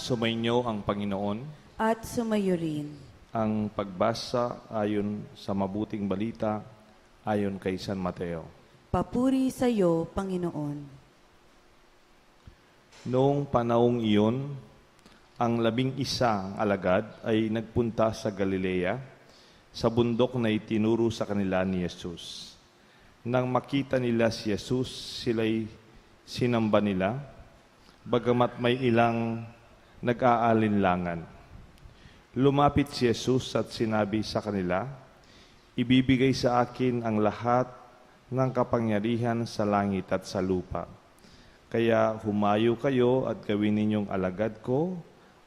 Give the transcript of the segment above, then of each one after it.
Sumainyo ang Panginoon. At sumayo rin. Ang pagbasa ayon sa mabuting balita ayon kay San Mateo. Papuri sa iyo, Panginoon. Noong panahong iyon, ang 11 alagad ay nagpunta sa Galilea, sa bundok na itinuro sa kanila ni Jesus. Nang makita nila si Jesus, sila'y sinamba nila, bagamat may ilang nag-aalinlangan. Lumapit si Jesus at sinabi sa kanila, ibibigay sa akin ang lahat ng kapangyarihan sa langit at sa lupa. Kaya humayo kayo at gawin ninyong alagad ko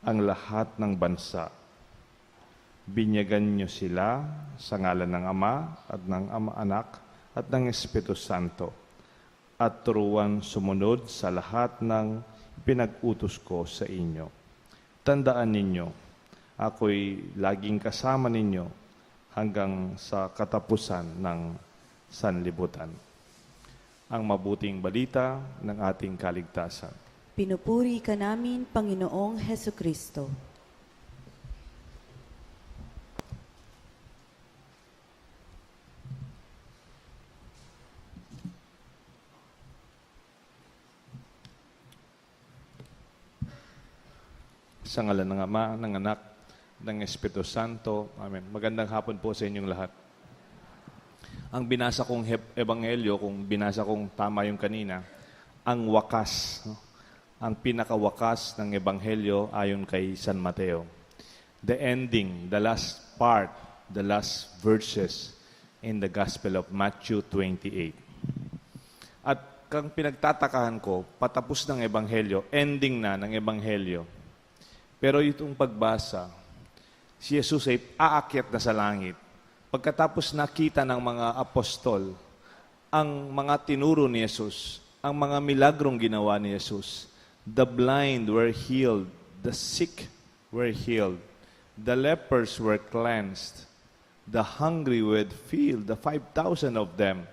ang lahat ng bansa. Binyagan niyo sila sa ngalan ng Ama at ng Anak at ng Espiritu Santo at turuan sumunod sa lahat ng pinag-utos ko sa inyo. Tandaan ninyo, ako'y laging kasama ninyo hanggang sa katapusan ng sanlibutan. Ang mabuting balita ng ating kaligtasan. Pinupuri ka namin, Panginoong Hesukristo. Sa ngalan ng Ama, ng Anak, ng Espiritu Santo. Amen. Magandang hapon po sa inyong lahat. Ang binasa kong ebanghelyo, kung binasa kong tama yung kanina, ang wakas, ang pinakawakas ng ebanghelyo ayon kay San Mateo. The ending, the last part, the last verses in the Gospel of Matthew 28. At kung pinagtatakahan ko, patapos ng ebanghelyo, ending na ng ebanghelyo. Pero itong pagbasa, si Jesus ay aakyat na sa langit. Pagkatapos nakita ng mga apostol, ang mga tinuro ni Jesus, ang mga milagrong ginawa ni Jesus, the blind were healed, the sick were healed, the lepers were cleansed, the hungry were filled, the 5,000 of them,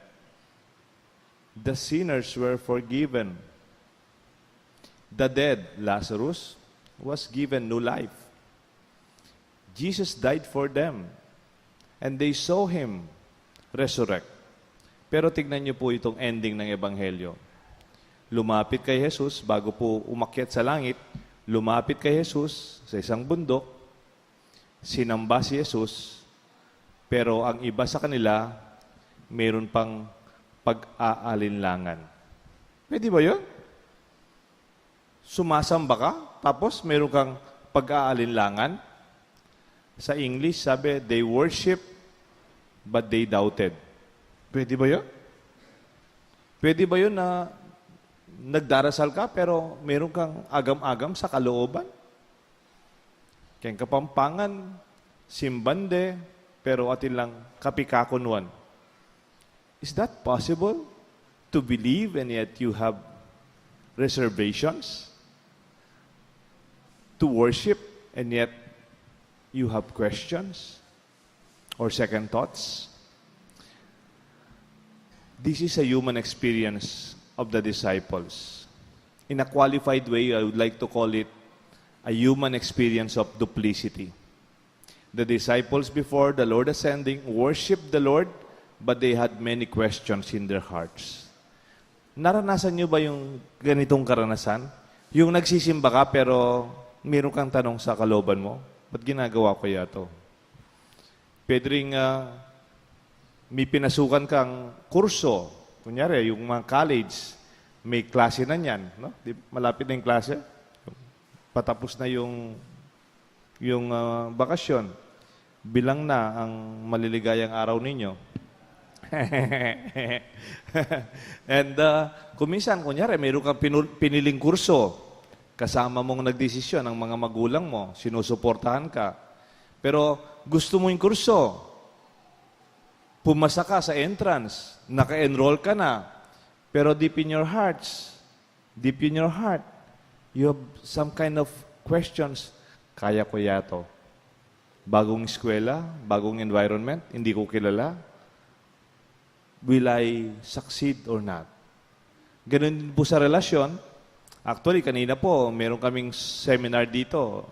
the sinners were forgiven, the dead, Lazarus, was given new life. Jesus died for them, and they saw Him resurrect. Pero tignan niyo po itong ending ng Ebanghelyo. Lumapit kay Jesus, bago po umakyat sa langit, lumapit kay Jesus sa isang bundok, sinamba si Jesus, pero ang iba sa kanila, mayroon pang pag-aalinlangan. Pwede ba yun? Sumasamba ka, tapos mayroon kang pag-aalinlangan. Sa English, sabi, they worship, but they doubted. Pwede ba yun? Pwede ba yun na nagdarasal ka, pero mayroon kang agam-agam sa kalooban? Kaya kapampangan, simbande, pero atin lang kapikakunwan. Is that possible? To believe and yet you have reservations? To worship and yet you have questions or second thoughts? This is a human experience of the disciples. In a qualified way, I would like to call it a human experience of duplicity. The disciples before the Lord ascending worshiped the Lord, but they had many questions in their hearts. Naranasan niyo ba yung ganitong karanasan? Yung nagsisimba ka pero meron kang tanong sa kalooban mo, ba't ginagawa ko yato? Pwede rin may pinasukan kang kurso. Kunyari, yung mga college, may klase na niyan. No? Malapit na yung klase. Patapos na yung bakasyon. Bilang na ang maliligayang araw ninyo. And kuminsan, kunyari, mayroon kang piniling kurso. Kasama mong nagdesisyon ang mga magulang mo, sinusuportahan ka. Pero gusto mo yung kurso, pumasa ka sa entrance, naka-enroll ka na, pero deep in your heart, you have some kind of questions, kaya ko yato. Bagong eskwela, bagong environment, hindi ko kilala. Will I succeed or not? Ganun din po sa relasyon. Actually, kanina po, meron kaming seminar dito.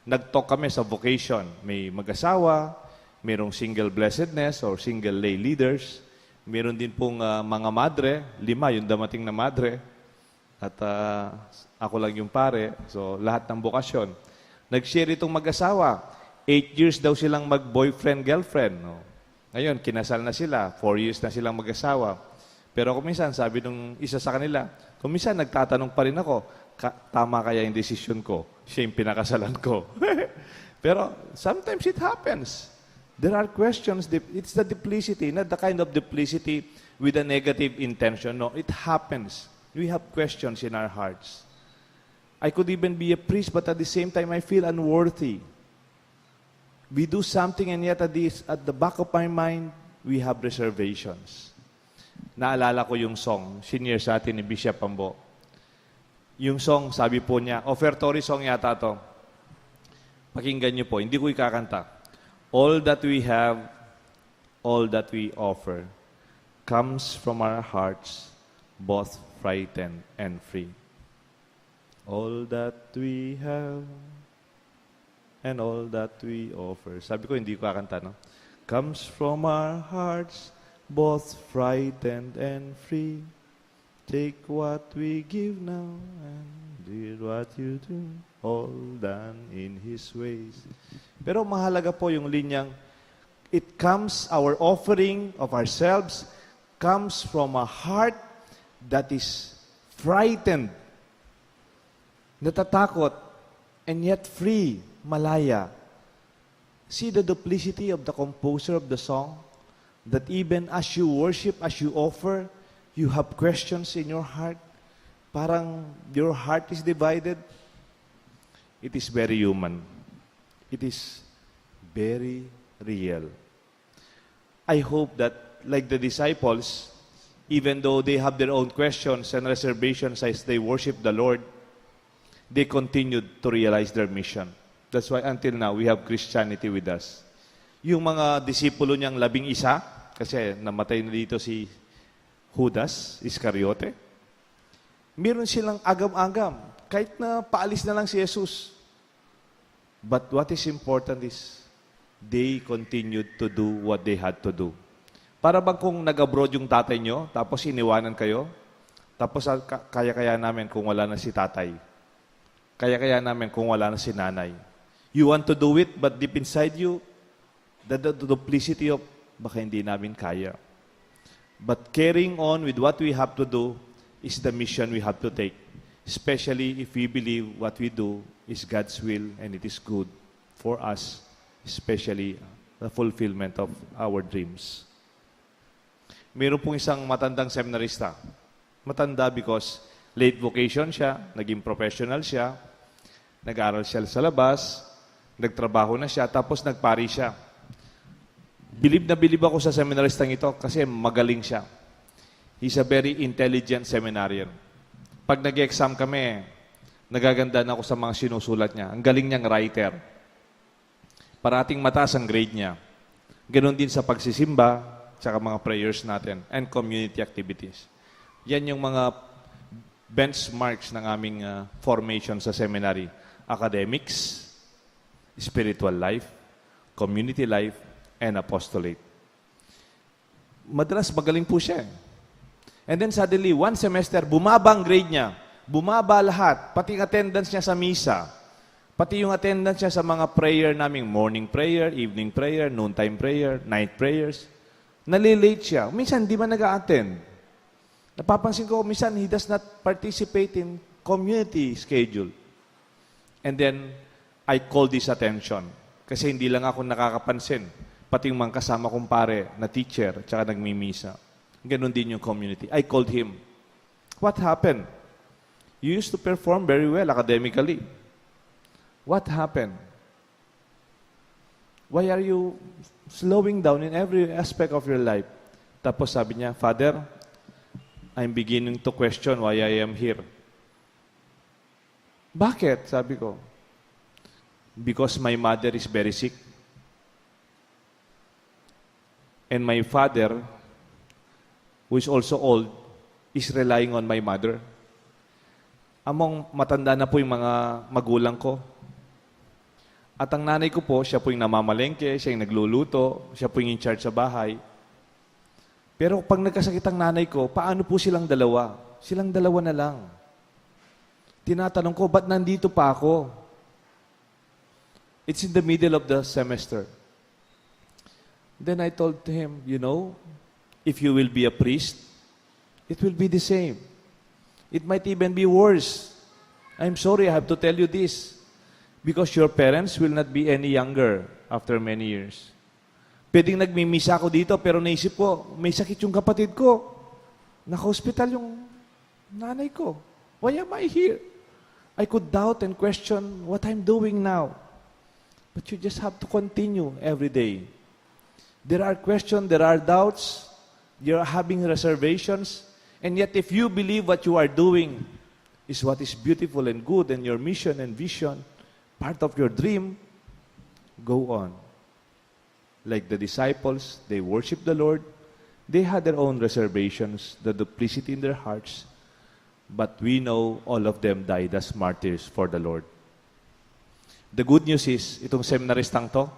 Nag-talk kami sa vocation. May mag-asawa, merong single blessedness or single lay leaders. Meron din pong mga madre, 5 yung damating na madre. At ako lang yung pare. So, lahat ng bokasyon. Nag-share itong mag-asawa. 8 years daw silang mag-boyfriend-girlfriend. No? Ngayon, kinasal na sila. 4 years na silang mag-asawa. Pero kung minsan, sabi nung isa sa kanila, kung minsan nagtatanong pa rin ako, tama kaya yung desisyon ko? Siya yung pinakasalan ko. Pero sometimes it happens. There are questions. It's the duplicity, not the kind of duplicity with a negative intention. No, it happens. We have questions in our hearts. I could even be a priest, but at the same time, I feel unworthy. We do something and yet at the back of my mind, we have reservations. Naalala ko yung song, senior sa atin ni Bishop Ambo. Yung song, sabi po niya, offertory song yata to. Pakinggan niyo po, hindi ko ikakanta. All that we have, all that we offer, comes from our hearts, both frightened and free. All that we have, and all that we offer. Sabi ko, hindi ko kakanta, no? Comes from our hearts, both frightened and free. Take what we give now and do what you do, all done in His ways. Pero mahalaga po yung linyang, it comes, our offering of ourselves comes from a heart that is frightened, natatakot, and yet free, malaya. See the duplicity of the composer of the song? That even as you worship, as you offer, you have questions in your heart. Parang your heart is divided. It is very human. It is very real. I hope that, like the disciples, even though they have their own questions and reservations as they worship the Lord, they continued to realize their mission. That's why until now, we have Christianity with us. Yung mga disipulo niyang 11, kasi namatay na dito si Judas Iscariote, meron silang agam-agam. Kahit na paalis na lang si Jesus. But what is important is, they continued to do what they had to do. Para bang kung nag-abroad yung tatay nyo, tapos iniwanan kayo, tapos kaya-kaya namin kung wala na si tatay. Kaya-kaya namin kung wala na si nanay. You want to do it, but deep inside you, the duplicity of, baka hindi namin kaya. But carrying on with what we have to do is the mission we have to take. Especially if we believe what we do is God's will and it is good for us, especially the fulfillment of our dreams. Meron pong isang matandang seminarista. Matanda because late vocation siya, naging professional siya, nag-aral siya sa labas, nagtrabaho na siya, tapos nagpari siya. Bilib na bilib ako sa seminaristang ito kasi magaling siya. He's a very intelligent seminarian. Pag nag-exam kami, nagagandaan ako sa mga sinusulat niya. Ang galing niyang writer. Parating mataas ang grade niya. Ganon din sa pagsisimba, tsaka mga prayers natin, and community activities. Yan yung mga benchmarks ng aming formation sa seminary. Academics, spiritual life, community life, and apostolate. Madalas magaling po siya. And then suddenly, one semester, bumaba ang grade niya. Bumaba lahat. Pati yung attendance niya sa misa. Pati yung attendance niya sa mga prayer naming morning prayer, evening prayer, noontime prayer, night prayers. Nalilate siya. Minsan, di man nag-a-attend. Napapansin ko, minsan, he does not participate in community schedule. And then, I call this attention. Kasi hindi lang ako nakakapansin. Pati yung mga kasama kong pare na teacher, tsaka nagmimisa. Ganon din yung community. I called him. What happened? You used to perform very well academically. What happened? Why are you slowing down in every aspect of your life? Tapos sabi niya, Father, I'm beginning to question why I am here. Bakit? Sabi ko. Because my mother is very sick. And my father, who is also old, is relying on my mother. Among matanda na po yung mga magulang ko. At ang nanay ko po, siya po yung namamalengke, siya yung nagluluto, siya po yung in charge sa bahay. Pero pag nagkasakit ang nanay ko, paano po silang dalawa? Silang dalawa na lang. Tinatanong ko, ba't nandito pa ako? It's in the middle of the semester. Then I told him, if you will be a priest, it will be the same. It might even be worse. I'm sorry, I have to tell you this. Because your parents will not be any younger after many years. Pwedeng nagmimisa ako dito, pero naisip ko, may sakit yung kapatid ko. Naka-hospital yung nanay ko. Why am I here? I could doubt and question what I'm doing now. But you just have to continue every day. There are questions, there are doubts, you're having reservations, and yet if you believe what you are doing is what is beautiful and good, and your mission and vision, part of your dream, go on. Like the disciples, they worship the Lord. They had their own reservations, the duplicity in their hearts. But we know all of them died as martyrs for the Lord. The good news is, itong seminaristang to,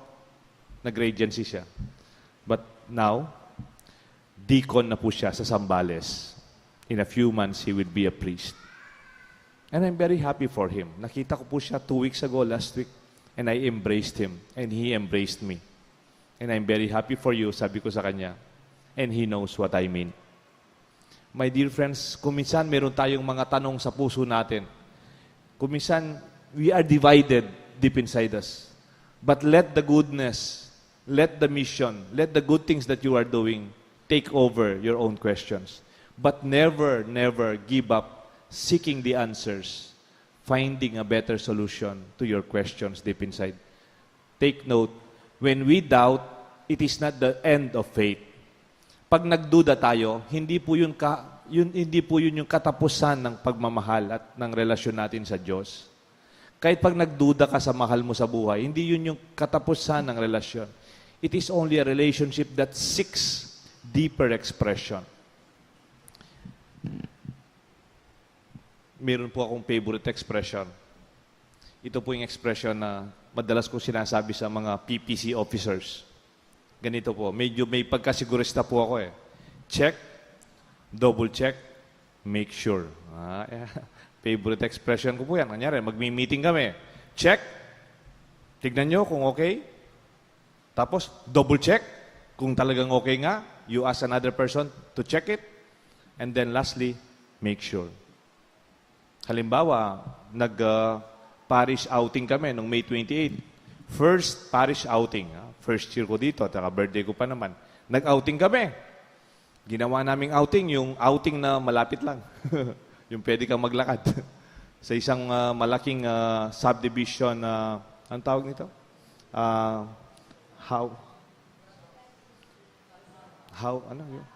nag-regency siya. But now, deacon na po siya sa Zambales. In a few months, he will be a priest. And I'm very happy for him. Nakita ko po siya 2 weeks ago, last week, and I embraced him, and he embraced me. And I'm very happy for you, sabi ko sa kanya. And he knows what I mean. My dear friends, kuminsan meron tayong mga tanong sa puso natin. Kuminsan, we are divided deep inside us. But let the goodness, let the mission, let the good things that you are doing take over your own questions. But never, never give up seeking the answers, finding a better solution to your questions deep inside. Take note, when we doubt, it is not the end of faith. Pag nagduda tayo, hindi po yun yung katapusan ng pagmamahal at ng relasyon natin sa Diyos. Kahit pag nagduda ka sa mahal mo sa buhay, hindi yun yung katapusan ng relasyon. It is only a relationship that seeks deeper expression. Meron po akong favorite expression. Ito po yung expression na madalas ko sinasabi sa mga PPC officers. Ganito po, medyo may pagkasigurista po ako eh. Check, double check, make sure. Favorite expression ko po yan. Kanyari, magmi-meeting kami. Check, tignan nyo kung okay. Tapos, double check, kung talagang okay nga, you ask another person to check it. And then lastly, make sure. Halimbawa, nag-parish outing kami noong May 28. First parish outing. First year ko dito, at birthday ko pa naman. Nag-outing kami. Ginawa naming outing, yung outing na malapit lang. Yung pwede kang maglakad. Sa isang malaking subdivision, anong tawag nito? Ano yun?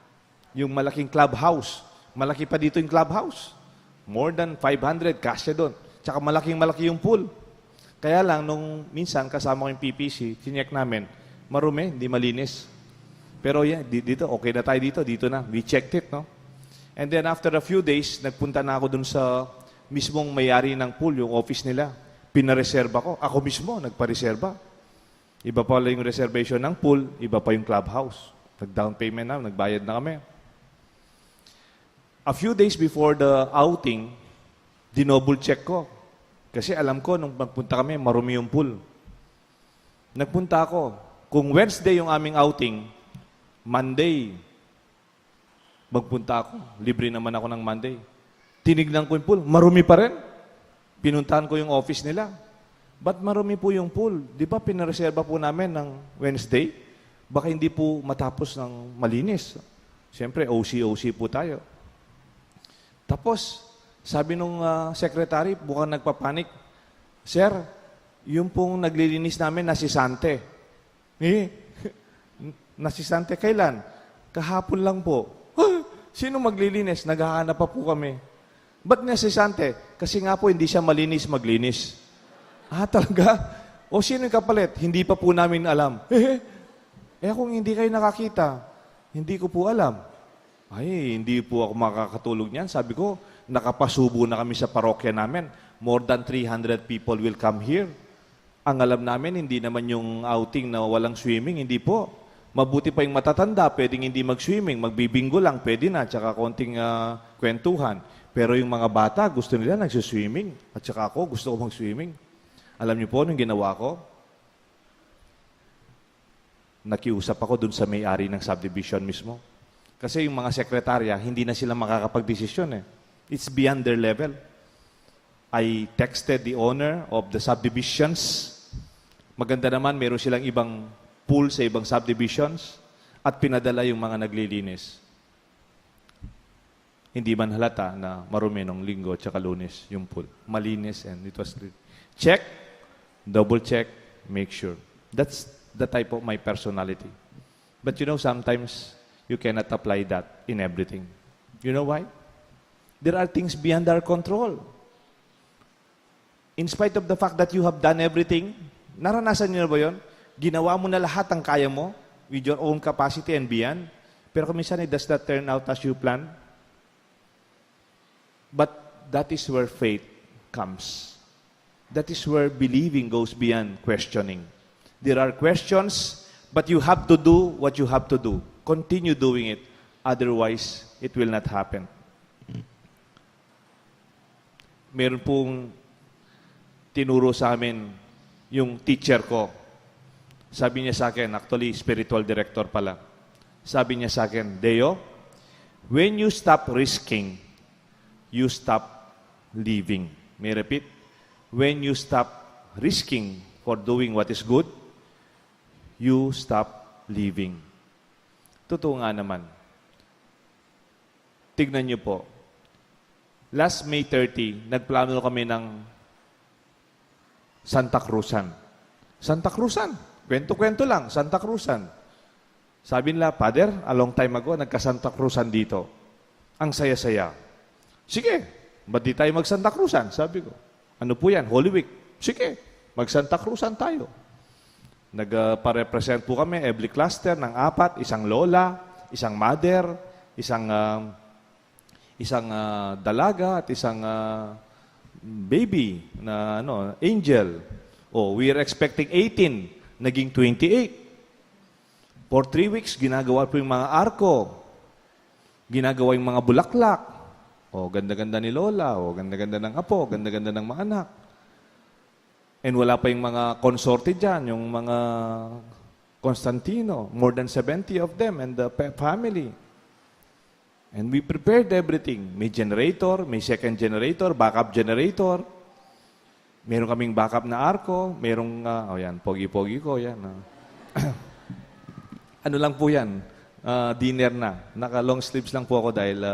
Yung malaking clubhouse. Malaki pa dito yung clubhouse. More than 500, kasya doon. Tsaka malaki yung pool. Kaya lang, nung minsan, kasama ko yung PPC, chinek namin, marumi, hindi malinis. Pero yeah, dito, okay na tayo dito na. We checked it, no? And then after a few days, nagpunta na ako dun sa mismong may-ari ng pool, yung office nila. Pinareserba ko. Ako mismo, nagpareserba. Iba pa yung reservation ng pool, iba pa yung clubhouse. Nag-down payment na, nagbayad na kami. A few days before the outing, dinoble check ko. Kasi alam ko, nung magpunta kami, marumi yung pool. Nagpunta ako. Kung Wednesday yung aming outing, Monday, magpunta ako. Libre naman ako ng Monday. Tinignan ko yung pool, marumi pa rin. Pinuntahan ko yung office nila. Ba't marumi po yung pool? Di ba pinareserba po namin ng Wednesday? Baka hindi po matapos ng malinis. Siyempre, OC po tayo. Tapos, sabi nung secretary, bukang nagpapanik, Sir, yung pong naglilinis namin, nasisante. Nasisante kailan? Kahapon lang po. Sino maglilinis? Naghahanap pa po kami. Ba't nasisante? Kasi nga po, hindi siya malinis maglinis. Talaga? O sino yung kapalit? Hindi pa po namin alam. Kung hindi kayo nakakita, hindi ko po alam. Ay, hindi po ako makakatulog niyan. Sabi ko, nakapasubo na kami sa parokya namin. More than 300 people will come here. Ang alam namin, hindi naman yung outing na walang swimming, hindi po. Mabuti pa yung matatanda, pwedeng hindi mag-swimming, magbibinggo lang, pwede na, tsaka konting kwentuhan. Pero yung mga bata, gusto nila nagsiswimming. At tsaka ako, gusto ko mag-swimming. Alam niyo po, anong ginawa ko? Nakiusap ako dun sa may-ari ng subdivision mismo. Kasi yung mga sekretarya, hindi na sila makakapag-desisyon eh. It's beyond their level. I texted the owner of the subdivisions. Maganda naman, meron silang ibang pool sa ibang subdivisions at pinadala yung mga naglilinis. Hindi man halata na marumi nung linggo at saka lunes yung pool. Malinis and it was check, double check, make sure. That's the type of my personality. But you know, sometimes you cannot apply that in everything. You know why? There are things beyond our control. In spite of the fact that you have done everything, naranasan niyo na ba yun? Ginawa mo na lahat ang kaya mo with your own capacity and beyond. Pero kung minsan, it does not turn out as you plan. But that is where faith comes. That is where believing goes beyond questioning. There are questions, but you have to do what you have to do. Continue doing it. Otherwise, it will not happen. Meron pong tinuro sa amin yung teacher ko. Sabi niya sa akin, actually, spiritual director pala. Sabi niya sa akin, Deo, when you stop risking, you stop living. May repeat? When you stop risking for doing what is good, you stop living. Totoo nga naman. Tignan niyo po. Last May 30, nagplano kami ng Santa Cruzan. Santa Cruzan. Kwento-kwento lang, Santa Cruzan. Sabi nila, Father, a long time ago, nagka-Santa Cruzan dito. Ang saya-saya. Sige, ba't di tayo mag-Santa Cruzan? Sabi ko. Ano po yan? Holy Week. Sige, mag-Santa Cruzan tayo. Nagpa-represent po kami, every cluster ng 4, isang lola, isang mother, isang dalaga, at isang baby na angel. Oh, we are expecting 18, naging 28. For 3 weeks, ginagawa po yung mga arko. Ginagawa yung mga bulaklak. Oh, ganda-ganda ni Lola. Oh, ganda-ganda ng apo. Ganda-ganda ng mga anak. And wala pa yung mga konsorte dyan, yung mga Constantino. More than 70 of them and the family. And we prepared everything. May generator, may second generator, backup generator. Meron kaming backup na arko. Merong, yan, pogi-pogi ko, yan. Ano lang po yan? Dinner na. Naka-long sleeves lang po ako dahil,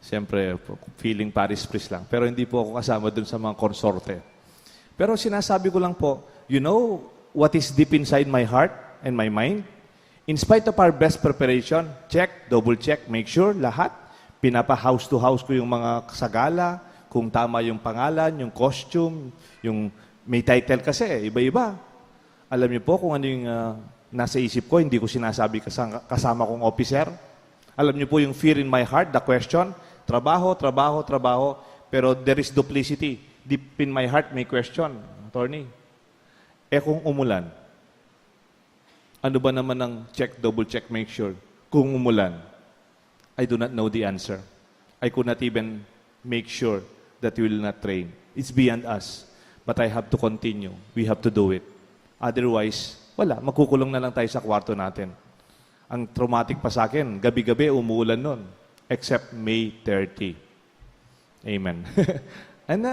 siyempre, feeling Paris Priest lang. Pero hindi po ako kasama dun sa mga konsorte. Pero sinasabi ko lang po, you know what is deep inside my heart and my mind? In spite of our best preparation, check, double check, make sure, lahat. Pinapa-house to house ko yung mga sagala, kung tama yung pangalan, yung costume, yung may title kasi, iba-iba. Alam niyo po kung ano yung nasa isip ko, hindi ko sinasabi kasama kong officer. Alam niyo po yung fear in my heart, the question, trabaho, trabaho, trabaho, pero there is duplicity. Deep in my heart, may question, attorney. Kung umulan, ano ba naman ang check, double check, make sure? Kung umulan, I do not know the answer. I could not even make sure that we will not train. It's beyond us. But I have to continue. We have to do it. Otherwise, wala. Magkukulong na lang tayo sa kwarto natin. Ang traumatic pa sa akin, gabi-gabi umuulan nun. Except May 30. Amen. And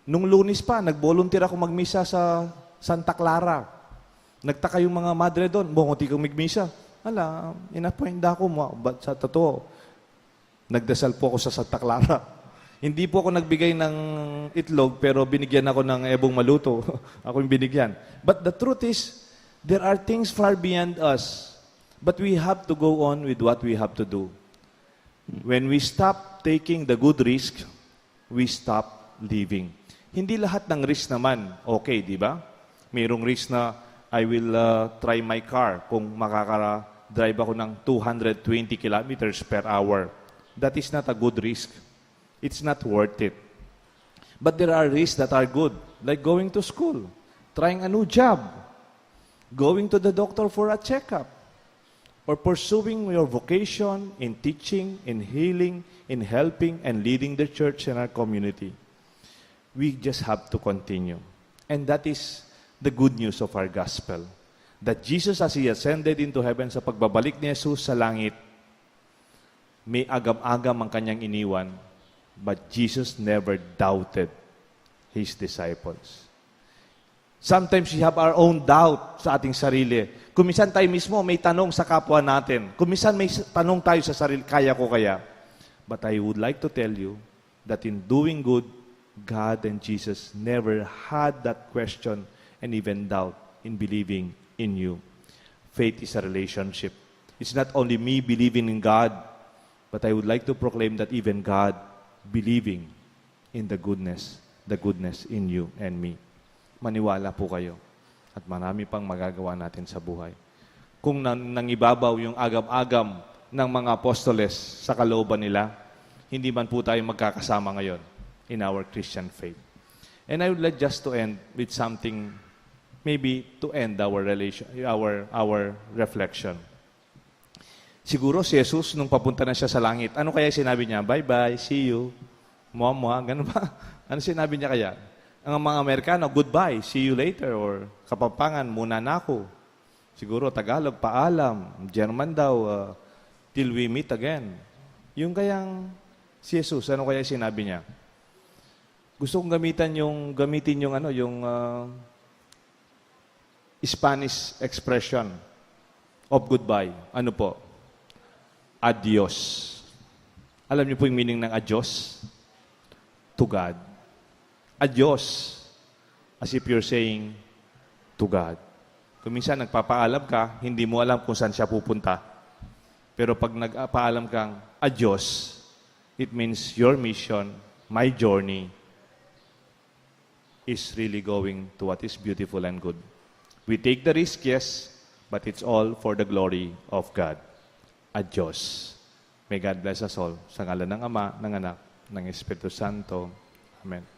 nung Lunes pa, nag-volunteer ako magmisa sa Santa Clara. Nagtaka yung mga madre doon, bunguti kong magmisa. Hala, inapoinda ako mo. But sa totoo, nagdasal po ako sa Santa Clara. Hindi po ako nagbigay ng itlog, pero binigyan ako ng ebong maluto. Ako yung binigyan. But the truth is, there are things far beyond us. But we have to go on with what we have to do. When we stop taking the good risk, we stop living. Hindi lahat ng risk naman okay, di ba? Mayroong risk na I will try my car kung makaka-drive ako ng 220 kilometers per hour. That is not a good risk. It's not worth it. But there are risks that are good, like going to school, trying a new job, going to the doctor for a checkup, or pursuing your vocation in teaching, in healing, in helping, and leading the church in our community. We just have to continue. And that is the good news of our gospel. That Jesus, as He ascended into heaven, sa pagbabalik ni Jesus sa langit, may agam-agam ang kanyang iniwan, but Jesus never doubted His disciples. Sometimes we have our own doubt sa ating sarili. Kuminsan tayo mismo may tanong sa kapwa natin. Kuminsan may tanong tayo sa sarili, kaya ko kaya? But I would like to tell you that in doing good, God and Jesus never had that question and even doubt in believing in you. Faith is a relationship. It's not only me believing in God, but I would like to proclaim that even God believing in the goodness in you and me. Maniwala po kayo at marami pang magagawa natin sa buhay. Kung nangibabaw yung agam-agam ng mga apostoles sa kalooban nila, hindi man po tayo magkakasama ngayon in our Christian faith. And I would like just to end with something, maybe to end our reflection. Siguro si Jesus, nung papunta na siya sa langit, ano kaya sinabi niya? Bye-bye, see you, mua-mua, ganun ba? Ano sinabi niya kaya? Ang mga Amerikano, goodbye, see you later, or Kapampangan, muna na ako. Siguro Tagalog, paalam. German daw, till we meet again. Yung kayang si Jesus, ano kaya sinabi niya? Gusto kong gamitin yung Spanish expression of goodbye. Ano po? Adios. Alam niyo po yung meaning ng adios? To God. Adios. As if you're saying to God. Kung minsan nagpapaalam ka, hindi mo alam kung saan siya pupunta. Pero pag nagpaalam kang adios, it means your mission, my journey, is really going to what is beautiful and good. We take the risk, yes, but it's all for the glory of God. Adios. May God bless us all. Sa ngalan ng Ama, ng Anak, ng Espiritu Santo. Amen.